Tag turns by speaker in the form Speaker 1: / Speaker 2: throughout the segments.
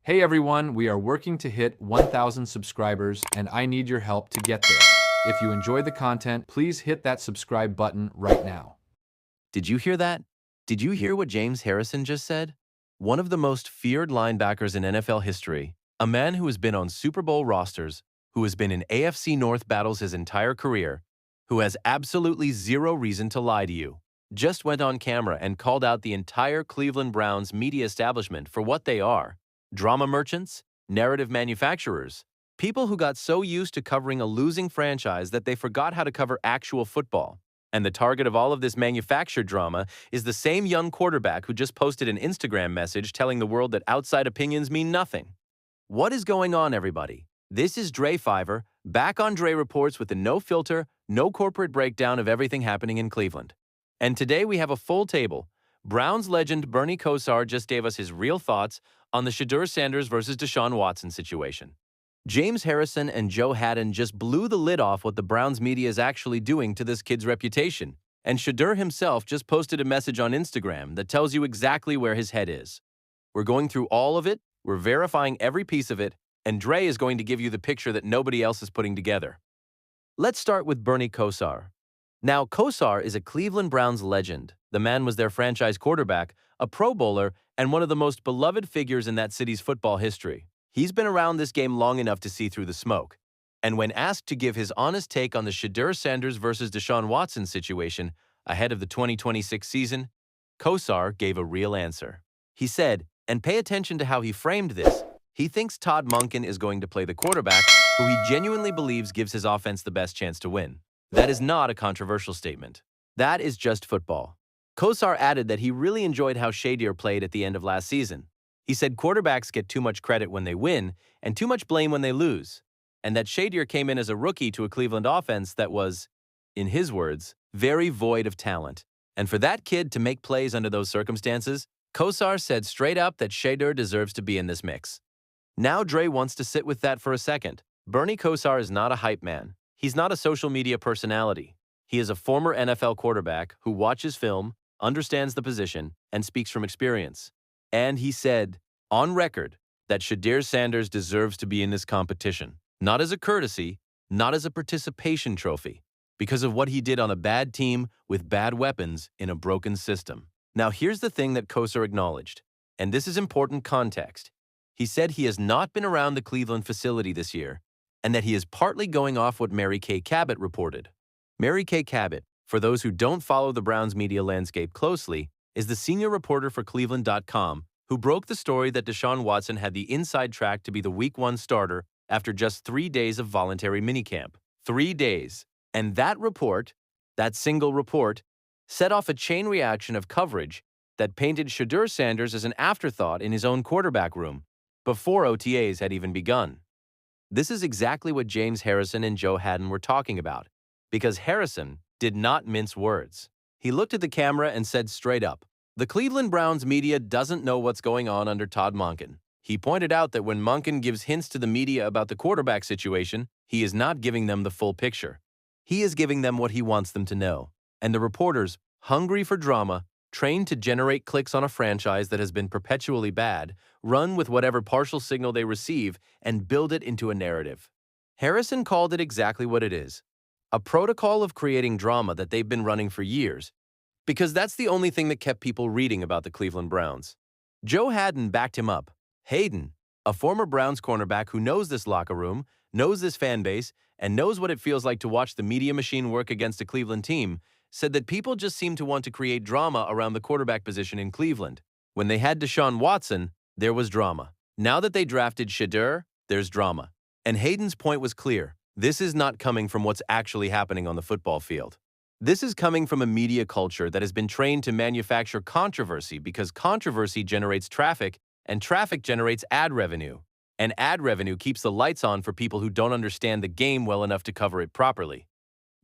Speaker 1: Hey everyone, we are working to hit 1,000 subscribers and I need your help to get there. If you enjoy the content, please hit that subscribe button right now.
Speaker 2: Did you hear that? Did you hear what James Harrison just said? One of the most feared linebackers in NFL history, a man who has been on Super Bowl rosters, who has been in AFC North battles his entire career, who has absolutely zero reason to lie to you, just went on camera and called out the entire Cleveland Browns media establishment for what they are: drama merchants, narrative manufacturers, people who got so used to covering a losing franchise that they forgot how to cover actual football. And the target of all of this manufactured drama is the same young quarterback who just posted an Instagram message telling the world that outside opinions mean nothing. What is going on, everybody? This is Dre Fiver, back on Dre Reports with the no filter, no corporate breakdown of everything happening in Cleveland. And today we have a full table. Browns legend Bernie Kosar just gave us his real thoughts on the Shedeur Sanders versus Deshaun Watson situation. James Harrison and Joe Haddon just blew the lid off what the Browns media is actually doing to this kid's reputation. And Shedeur himself just posted a message on Instagram that tells you exactly where his head is. We're going through all of it, we're verifying every piece of it, and Dre is going to give you the picture that nobody else is putting together. Let's start with Bernie Kosar. Now, Kosar is a Cleveland Browns legend. The man was their franchise quarterback, a Pro Bowler, and one of the most beloved figures in that city's football history. He's been around this game long enough to see through the smoke. And when asked to give his honest take on the Shedeur Sanders versus Deshaun Watson situation ahead of the 2026 season, Kosar gave a real answer. He said, and pay attention to how he framed this, he thinks Todd Monken is going to play the quarterback who he genuinely believes gives his offense the best chance to win. That is not a controversial statement. That is just football. Kosar added that he really enjoyed how Shedeur played at the end of last season. He said quarterbacks get too much credit when they win and too much blame when they lose, and that Shedeur came in as a rookie to a Cleveland offense that was, in his words, very void of talent. And for that kid to make plays under those circumstances, Kosar said straight up that Shedeur deserves to be in this mix. Now Dre wants to sit with that for a second. Bernie Kosar is not a hype man. He's not a social media personality. He is a former NFL quarterback who watches film, understands the position, and speaks from experience. And he said, on record, that Shedeur Sanders deserves to be in this competition, not as a courtesy, not as a participation trophy, because of what he did on a bad team with bad weapons in a broken system. Now here's the thing that Kosar acknowledged, and this is important context. He said he has not been around the Cleveland facility this year, and that he is partly going off what Mary Kay Cabot reported. Mary Kay Cabot, for those who don't follow the Browns media landscape closely, is the senior reporter for Cleveland.com who broke the story that Deshaun Watson had the inside track to be the Week 1 starter after just 3 days of voluntary minicamp. 3 days. And that report, that single report, set off a chain reaction of coverage that painted Shedeur Sanders as an afterthought in his own quarterback room before OTAs had even begun. This is exactly what James Harrison and Joe Haddon were talking about, because Harrison did not mince words. He looked at the camera and said straight up, the Cleveland Browns media doesn't know what's going on under Todd Monken. He pointed out that when Monken gives hints to the media about the quarterback situation, he is not giving them the full picture. He is giving them what he wants them to know. And the reporters, hungry for drama, trained to generate clicks on a franchise that has been perpetually bad, run with whatever partial signal they receive and build it into a narrative. Harrison called it exactly what it is: a protocol of creating drama that they've been running for years, because that's the only thing that kept people reading about the Cleveland Browns. Joe Haddon backed him up. Hayden, a former Browns cornerback who knows this locker room, knows this fan base, and knows what it feels like to watch the media machine work against a Cleveland team, said that people just seem to want to create drama around the quarterback position in Cleveland. When they had Deshaun Watson, there was drama. Now that they drafted Shedeur, there's drama. And Hayden's point was clear. This is not coming from what's actually happening on the football field. This is coming from a media culture that has been trained to manufacture controversy because controversy generates traffic, and traffic generates ad revenue. And ad revenue keeps the lights on for people who don't understand the game well enough to cover it properly.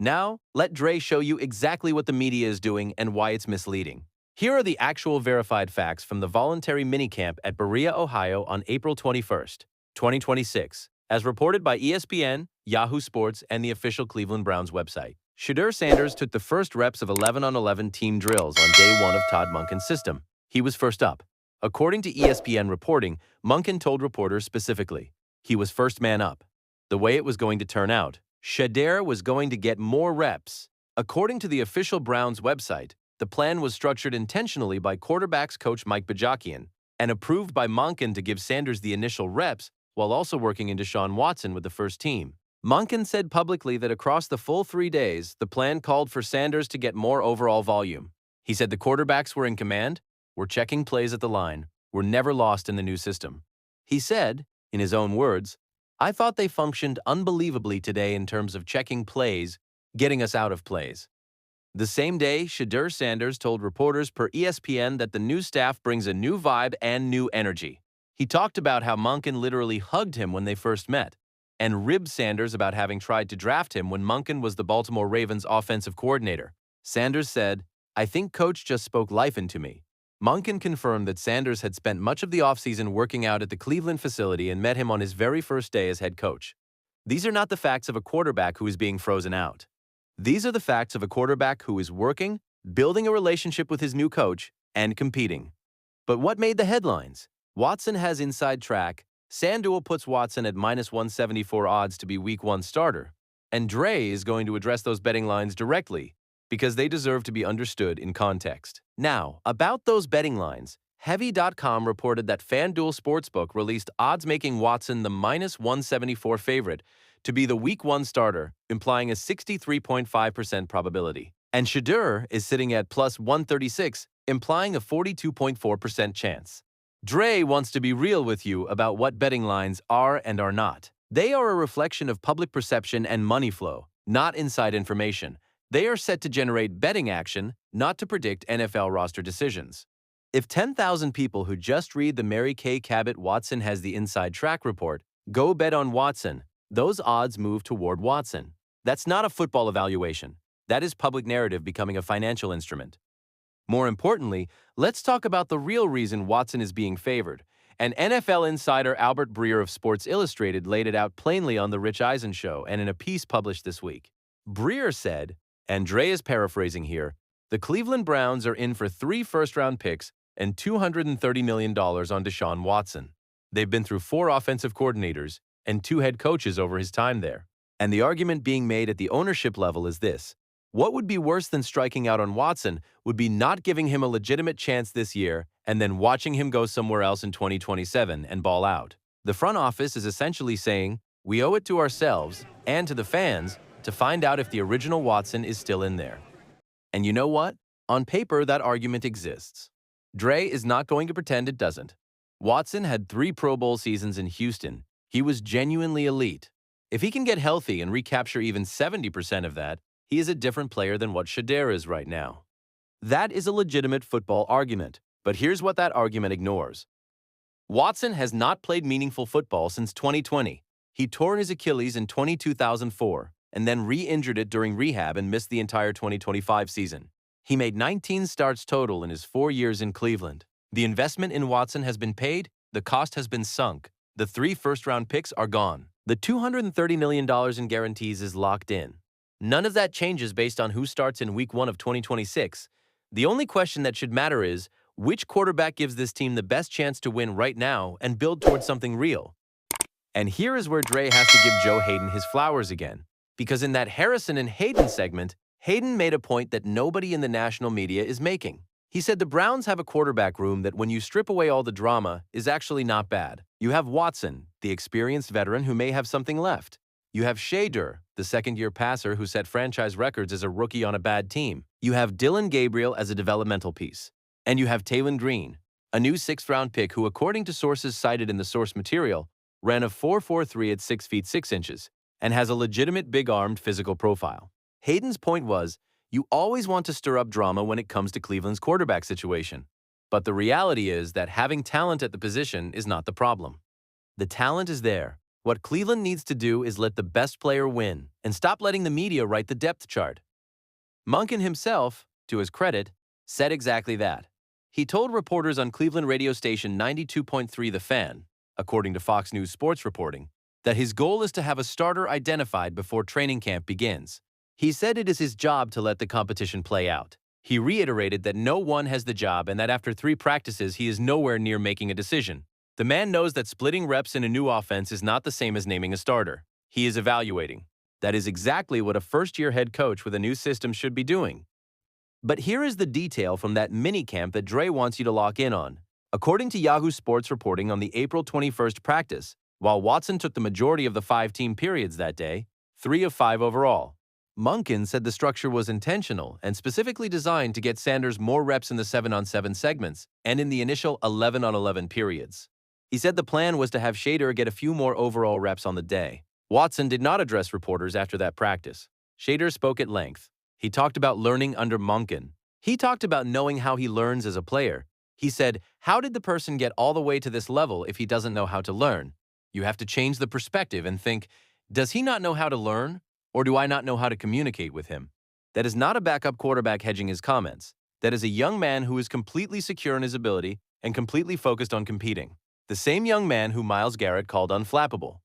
Speaker 2: Now, let Dre show you exactly what the media is doing and why it's misleading. Here are the actual verified facts from the voluntary minicamp at Berea, Ohio on April 21st, 2026, as reported by ESPN, Yahoo Sports, and the official Cleveland Browns website. Shedeur Sanders took the first reps of 11-on-11 team drills on day 1 of Todd Monken's system. He was first up. According to ESPN reporting, Monken told reporters specifically, he was first man up. The way it was going to turn out, Shedeur was going to get more reps. According to the official Browns website, the plan was structured intentionally by quarterbacks coach Mike Bajakian and approved by Monken to give Sanders the initial reps while also working in Deshaun Watson with the first team. Monken said publicly that across the full 3 days, the plan called for Sanders to get more overall volume. He said the quarterbacks were in command, were checking plays at the line, were never lost in the new system. He said, in his own words, "I thought they functioned unbelievably today in terms of checking plays, getting us out of plays." The same day, Shedeur Sanders told reporters per ESPN that the new staff brings a new vibe and new energy. He talked about how Monken literally hugged him when they first met, and ribbed Sanders about having tried to draft him when Monken was the Baltimore Ravens offensive coordinator. Sanders said, "I think coach just spoke life into me." Monken confirmed that Sanders had spent much of the offseason working out at the Cleveland facility and met him on his very first day as head coach. These are not the facts of a quarterback who is being frozen out. These are the facts of a quarterback who is working, building a relationship with his new coach, and competing. But what made the headlines? Watson has inside track. FanDuel puts Watson at -174 odds to be Week 1 starter. And Dre is going to address those betting lines directly because they deserve to be understood in context. Now, about those betting lines, Heavy.com reported that FanDuel Sportsbook released odds making Watson the -174 favorite to be the Week 1 starter, implying a 63.5% probability. And Shedeur is sitting at +136, implying a 42.4% chance. Dre wants to be real with you about what betting lines are and are not. They are a reflection of public perception and money flow, not inside information. They are set to generate betting action, not to predict NFL roster decisions. If 10,000 people who just read the Mary Kay Cabot Watson has the inside track report go bet on Watson, those odds move toward Watson. That's not a football evaluation. That is public narrative becoming a financial instrument. More importantly, let's talk about the real reason Watson is being favored. And NFL insider Albert Breer of Sports Illustrated laid it out plainly on The Rich Eisen Show and in a piece published this week. Breer said, and Dre is paraphrasing here, the Cleveland Browns are in for 3 first-round picks and $230 million on Deshaun Watson. They've been through 4 offensive coordinators and 2 head coaches over his time there. And the argument being made at the ownership level is this: what would be worse than striking out on Watson would be not giving him a legitimate chance this year and then watching him go somewhere else in 2027 and ball out. The front office is essentially saying, we owe it to ourselves and to the fans to find out if the original Watson is still in there. And you know what? On paper, that argument exists. Dre is not going to pretend it doesn't. Watson had 3 Pro Bowl seasons in Houston. He was genuinely elite. If he can get healthy and recapture even 70% of that, he is a different player than what Shedeur is right now. That is a legitimate football argument, but here's what that argument ignores. Watson has not played meaningful football since 2020. He tore his Achilles in 2004 and then re-injured it during rehab and missed the entire 2025 season. He made 19 starts total in his 4 years in Cleveland. The investment in Watson has been paid, the cost has been sunk. The 3 first-round picks are gone. The $230 million in guarantees is locked in. None of that changes based on who starts in Week 1 of 2026. The only question that should matter is, which quarterback gives this team the best chance to win right now and build towards something real? And here is where Dre has to give Joe Hayden his flowers again. Because in that Harrison and Hayden segment, Hayden made a point that nobody in the national media is making. He said the Browns have a quarterback room that, when you strip away all the drama, is actually not bad. You have Watson, the experienced veteran who may have something left. You have Shedeur, the second-year passer who set franchise records as a rookie on a bad team. You have Dillon Gabriel as a developmental piece. And you have Taylon Green, a new 6th-round pick who, according to sources cited in the source material, ran a 4.43 at 6 feet 6 inches and has a legitimate big-armed physical profile. Hayden's point was, you always want to stir up drama when it comes to Cleveland's quarterback situation. But the reality is that having talent at the position is not the problem. The talent is there. What Cleveland needs to do is let the best player win and stop letting the media write the depth chart. Monken himself, to his credit, said exactly that. He told reporters on Cleveland radio station 92.3 The Fan, according to Fox News Sports reporting, that his goal is to have a starter identified before training camp begins. He said it is his job to let the competition play out. He reiterated that no one has the job and that after 3 practices he is nowhere near making a decision. The man knows that splitting reps in a new offense is not the same as naming a starter. He is evaluating. That is exactly what a first-year head coach with a new system should be doing. But here is the detail from that minicamp that Dre wants you to lock in on. According to Yahoo Sports reporting on the April 21st practice, while Watson took the majority of the 5-team periods that day, 3 of 5 overall, Monken said the structure was intentional and specifically designed to get Sanders more reps in the 7-on-7 segments and in the initial 11-on-11 periods. He said the plan was to have Shedeur get a few more overall reps on the day. Watson did not address reporters after that practice. Shedeur spoke at length. He talked about learning under Monken. He talked about knowing how he learns as a player. He said, "How did the person get all the way to this level if he doesn't know how to learn?" You have to change the perspective and think, does he not know how to learn? Or do I not know how to communicate with him? That is not a backup quarterback hedging his comments. That is a young man who is completely secure in his ability and completely focused on competing. The same young man who Myles Garrett called unflappable.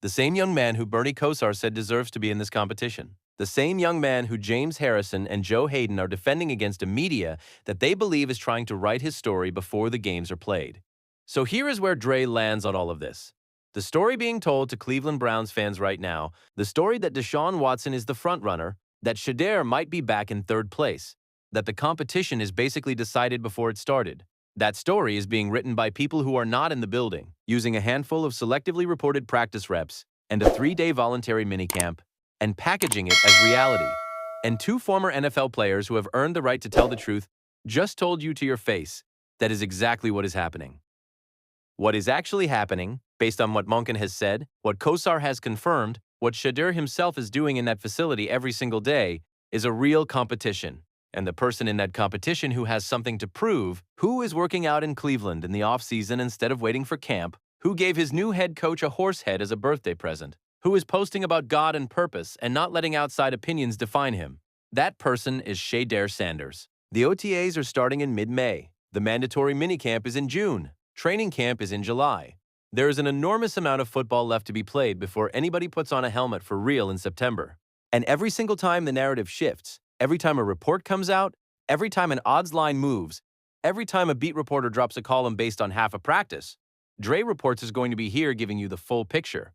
Speaker 2: The same young man who Bernie Kosar said deserves to be in this competition. The same young man who James Harrison and Joe Hayden are defending against a media that they believe is trying to write his story before the games are played. So here is where Dre lands on all of this. The story being told to Cleveland Browns fans right now, the story that Deshaun Watson is the frontrunner, that Shedeur might be back in 3rd place, that the competition is basically decided before it started. That story is being written by people who are not in the building, using a handful of selectively reported practice reps and a 3-day voluntary minicamp, and packaging it as reality. And 2 former NFL players who have earned the right to tell the truth just told you to your face that is exactly what is happening. What is actually happening, based on what Monken has said, what Kosar has confirmed, what Shedeur himself is doing in that facility every single day, is a real competition. And the person in that competition who has something to prove, who is working out in Cleveland in the offseason instead of waiting for camp, who gave his new head coach a horse head as a birthday present, who is posting about God and purpose and not letting outside opinions define him. That person is Shedeur Sanders. The OTAs are starting in mid-May. The mandatory minicamp is in June. Training camp is in July. There is an enormous amount of football left to be played before anybody puts on a helmet for real in September. And every single time the narrative shifts, every time a report comes out, every time an odds line moves, every time a beat reporter drops a column based on half a practice, Dre Reports is going to be here giving you the full picture.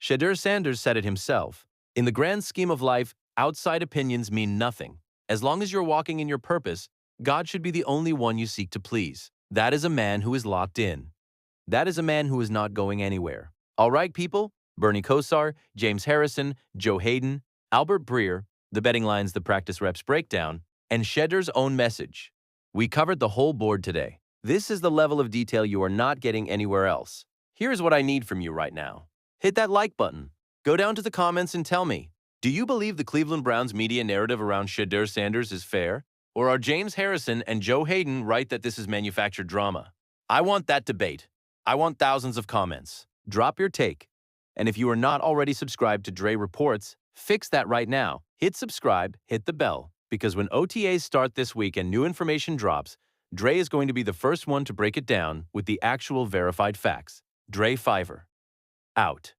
Speaker 2: Shedeur Sanders said it himself. In the grand scheme of life, outside opinions mean nothing. As long as you're walking in your purpose, God should be the only one you seek to please. That is a man who is locked in. That is a man who is not going anywhere. All right, people? Bernie Kosar, James Harrison, Joe Hayden, Albert Breer, the betting lines, the practice reps breakdown, and Shedeur's own message. We covered the whole board today. This is the level of detail you are not getting anywhere else. Here's what I need from you right now. Hit that like button. Go down to the comments and tell me, do you believe the Cleveland Browns media narrative around Shedeur Sanders is fair? Or are James Harrison and Joe Hayden right that this is manufactured drama? I want that debate. I want thousands of comments. Drop your take. And if you are not already subscribed to Dre Reports, fix that right now. Hit subscribe, hit the bell, because when OTAs start this week and new information drops, Dre is going to be the first one to break it down with the actual verified facts. Dre Fiverr. Out.